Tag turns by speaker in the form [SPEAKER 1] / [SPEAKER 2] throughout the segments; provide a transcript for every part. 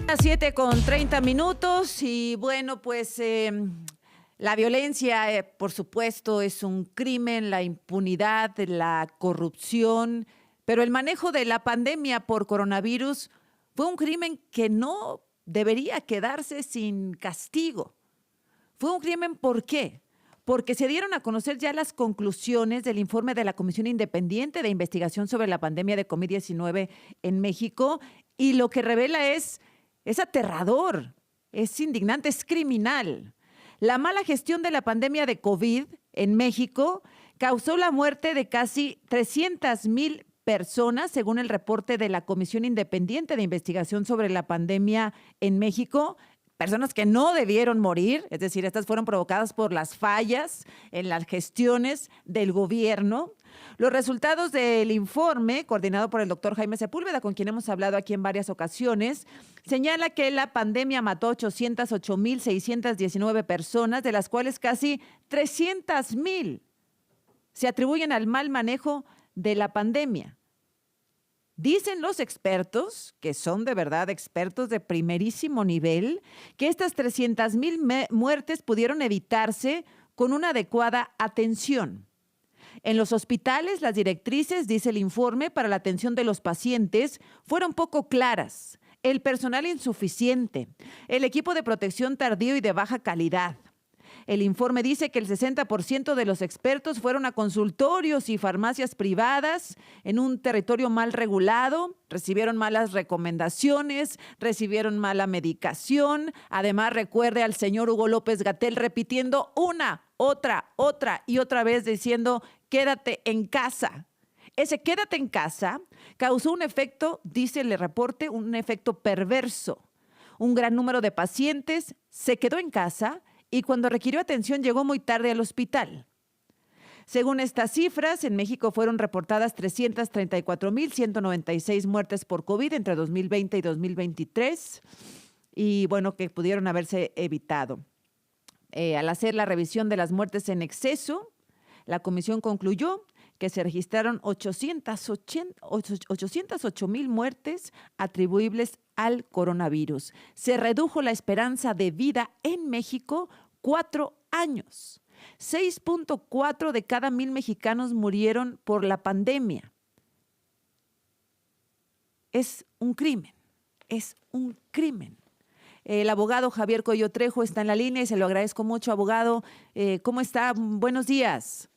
[SPEAKER 1] Las 7:30 y bueno, pues la violencia, por supuesto, es un crimen, la impunidad, la corrupción, pero el manejo de la pandemia por coronavirus fue un crimen que no debería quedarse sin castigo. Fue un crimen, ¿por qué? Porque se dieron a conocer ya las conclusiones del informe de la Comisión Independiente de Investigación sobre la Pandemia de COVID-19 en México, y lo que revela es aterrador, es indignante, es criminal. La mala gestión de la pandemia de COVID en México causó la muerte de casi 300,000 personas, según el reporte de la Comisión Independiente de Investigación sobre la Pandemia en México. Personas que no debieron morir, es decir, estas fueron provocadas por las fallas en las gestiones del gobierno. Los resultados del informe, coordinado por el doctor Jaime Sepúlveda, con quien hemos hablado aquí en varias ocasiones, señala que la pandemia mató 808,619 personas, de las cuales casi 300,000 se atribuyen al mal manejo de la pandemia. Dicen los expertos, que son de verdad expertos de primerísimo nivel, que estas 300,000 muertes pudieron evitarse con una adecuada atención. En los hospitales, las directrices, dice el informe, para la atención de los pacientes fueron poco claras. El personal insuficiente, el equipo de protección tardío y de baja calidad. El informe dice que el 60% de los expertos fueron a consultorios y farmacias privadas en un territorio mal regulado, recibieron malas recomendaciones, recibieron mala medicación. Además, recuerde al señor Hugo López-Gatell repitiendo una, otra y otra vez diciendo, quédate en casa. Ese quédate en casa causó un efecto, dice el reporte, un efecto perverso. Un gran número de pacientes se quedó en casa y cuando requirió atención llegó muy tarde al hospital. Según estas cifras, en México fueron reportadas 334,196 muertes por COVID entre 2020 y 2023, y bueno, que pudieron haberse evitado. Al hacer la revisión de las muertes en exceso, la comisión concluyó que se registraron 808,000 muertes atribuibles al coronavirus. Se redujo la esperanza de vida en México 4 años. 6.4 de cada 1,000 mexicanos murieron por la pandemia. Es un crimen, es un crimen. El abogado Javier Coello Trejo está en la línea y se lo agradezco mucho, abogado. ¿Cómo está? Buenos días.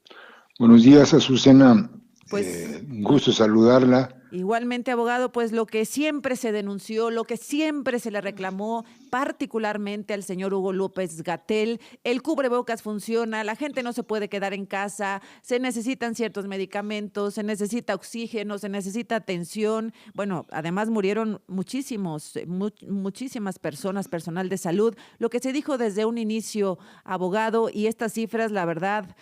[SPEAKER 2] Buenos días, Azucena.
[SPEAKER 1] Pues
[SPEAKER 2] Un gusto saludarla.
[SPEAKER 1] Igualmente, abogado, pues lo que siempre se denunció, lo que siempre se le reclamó, particularmente al señor Hugo López-Gatell, el cubrebocas funciona, la gente no se puede quedar en casa, se necesitan ciertos medicamentos, se necesita oxígeno, se necesita atención. Bueno, además murieron muchísimas personas, personal de salud. Lo que se dijo desde un inicio, abogado, y estas cifras, la verdad,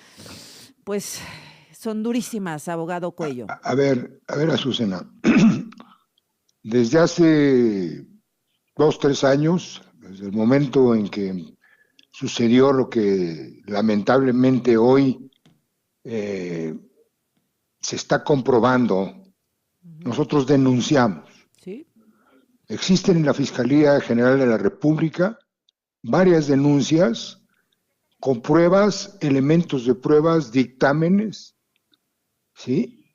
[SPEAKER 1] pues son durísimas, abogado Coello.
[SPEAKER 2] A ver, Azucena. Desde hace 2-3 años, desde el momento en que sucedió lo que lamentablemente hoy se está comprobando, nosotros denunciamos.
[SPEAKER 1] ¿Sí?
[SPEAKER 2] Existen en la Fiscalía General de la República varias denuncias con pruebas, elementos de pruebas, dictámenes, ¿sí?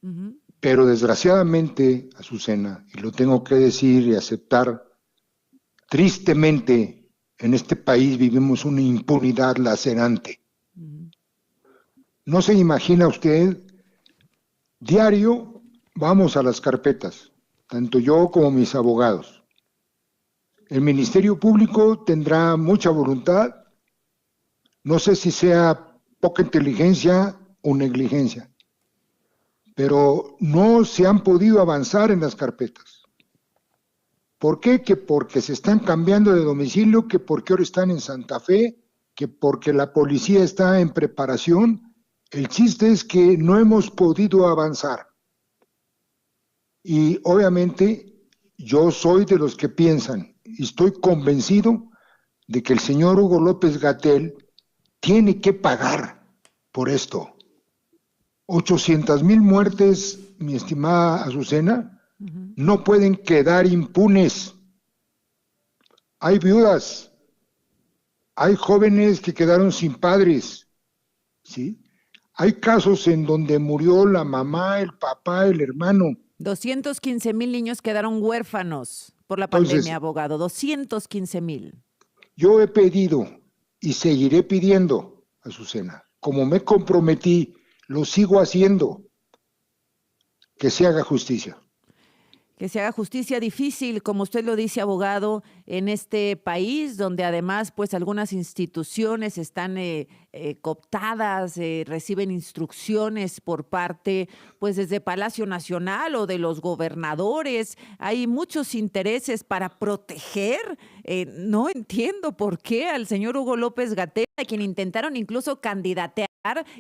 [SPEAKER 2] Pero desgraciadamente, Azucena, y lo tengo que decir y aceptar, tristemente en este país vivimos una impunidad lacerante. No se imagina usted, diario vamos a las carpetas, tanto yo como mis abogados. El Ministerio Público tendrá mucha voluntad, no sé si sea poca inteligencia o negligencia, pero no se han podido avanzar en las carpetas. ¿Por qué? Que porque se están cambiando de domicilio, que porque ahora están en Santa Fe, que porque la policía está en preparación. El chiste es que no hemos podido avanzar. Y obviamente yo soy de los que piensan, y estoy convencido de que el señor Hugo López-Gatell tiene que pagar por esto. 800,000 muertes, mi estimada Azucena, no pueden quedar impunes. hay viudas, hay jóvenes que quedaron sin padres, ¿sí? Hay casos en donde murió la mamá, el papá, el hermano.
[SPEAKER 1] 215,000 niños quedaron huérfanos por la pandemia,
[SPEAKER 2] Entonces,
[SPEAKER 1] abogado. 215,000.
[SPEAKER 2] yo he pedido y seguiré pidiendo, Azucena, como me comprometí, lo sigo haciendo, que se haga justicia.
[SPEAKER 1] Que se haga justicia difícil, como usted lo dice, abogado, en este país donde además pues algunas instituciones están cooptadas, reciben instrucciones por parte pues desde Palacio Nacional o de los gobernadores. Hay muchos intereses para proteger. No entiendo por qué al señor Hugo López-Gatell, a quien intentaron incluso candidatear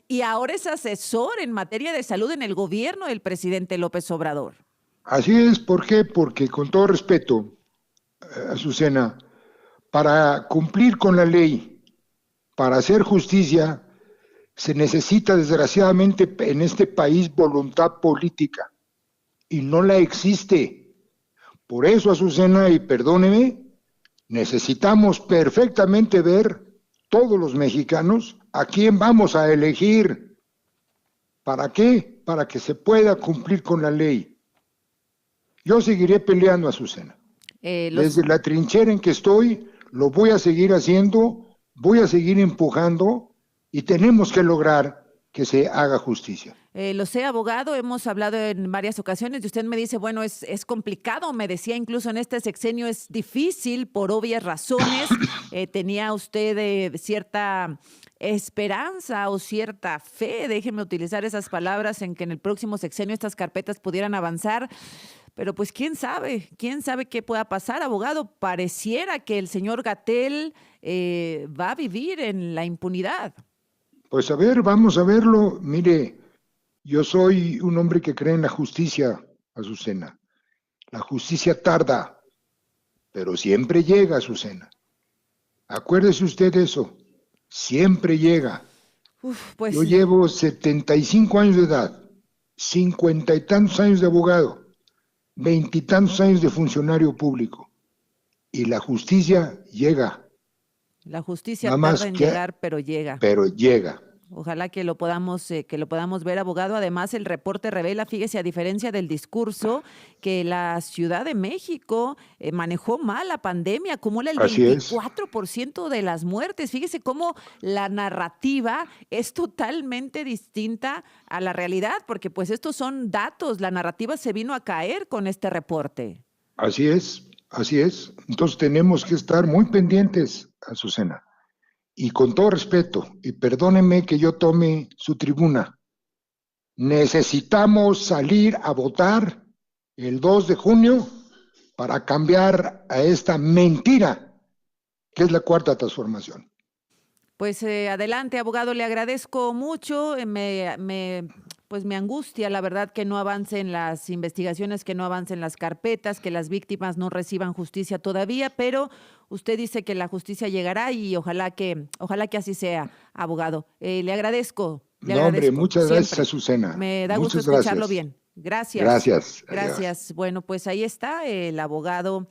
[SPEAKER 1] y ahora es asesor en materia de salud en el gobierno del presidente López Obrador.
[SPEAKER 2] Así es, ¿por qué? Porque con todo respeto, Azucena, para cumplir con la ley, para hacer justicia, se necesita desgraciadamente en este país voluntad política y no la existe. Por eso, Azucena, y perdóneme, necesitamos perfectamente ver todos los mexicanos a quién vamos a elegir. ¿Para qué? Para que se pueda cumplir con la ley. Yo seguiré peleando, Azucena. Desde la trinchera en que estoy, lo voy a seguir haciendo, voy a seguir empujando y tenemos que lograr que se haga justicia.
[SPEAKER 1] Lo sé, abogado, hemos hablado en varias ocasiones y usted me dice, bueno, es complicado, me decía incluso en este sexenio es difícil por obvias razones. ¿Tenía usted cierta esperanza o cierta fe, déjeme utilizar esas palabras, en que en el próximo sexenio estas carpetas pudieran avanzar? Pero pues quién sabe qué pueda pasar, abogado. Pareciera que el señor Gatell va a vivir en la impunidad.
[SPEAKER 2] Pues a ver, vamos a verlo. Mire, yo soy un hombre que cree en la justicia, Azucena. La justicia tarda, pero siempre llega, Azucena. Acuérdese usted de eso. Siempre llega.
[SPEAKER 1] Pues
[SPEAKER 2] Yo llevo 75 años de edad, 50 y tantos años de abogado, 20 y tantos años de funcionario público. Y la justicia llega.
[SPEAKER 1] la justicia
[SPEAKER 2] Nada más
[SPEAKER 1] tarda en
[SPEAKER 2] que,
[SPEAKER 1] llegar, pero llega.
[SPEAKER 2] pero llega.
[SPEAKER 1] Ojalá que lo podamos ver, abogado. Además, el reporte revela, fíjese, a diferencia del discurso, que la Ciudad de México manejó mal la pandemia, acumula el
[SPEAKER 2] Así es.
[SPEAKER 1] 24% de las muertes. Fíjese cómo la narrativa es totalmente distinta a la realidad, porque pues estos son datos, la narrativa se vino a caer con este reporte.
[SPEAKER 2] Así es, así es. Entonces tenemos que estar muy pendientes, Azucena. Y con todo respeto, y perdónenme que yo tome su tribuna, necesitamos salir a votar el 2 de junio para cambiar a esta mentira que es la cuarta transformación.
[SPEAKER 1] Pues adelante, abogado, le agradezco mucho. Pues me angustia, la verdad, que no avancen las investigaciones, que no avancen las carpetas, que las víctimas no reciban justicia todavía, pero usted dice que la justicia llegará y ojalá que así sea, abogado. Le agradezco,
[SPEAKER 2] No, hombre, muchas
[SPEAKER 1] siempre.
[SPEAKER 2] gracias, Azucena.
[SPEAKER 1] Me da
[SPEAKER 2] Muchas
[SPEAKER 1] gusto escucharlo
[SPEAKER 2] gracias.
[SPEAKER 1] bien. Gracias.
[SPEAKER 2] Gracias.
[SPEAKER 1] Gracias. Bueno, pues ahí está el abogado.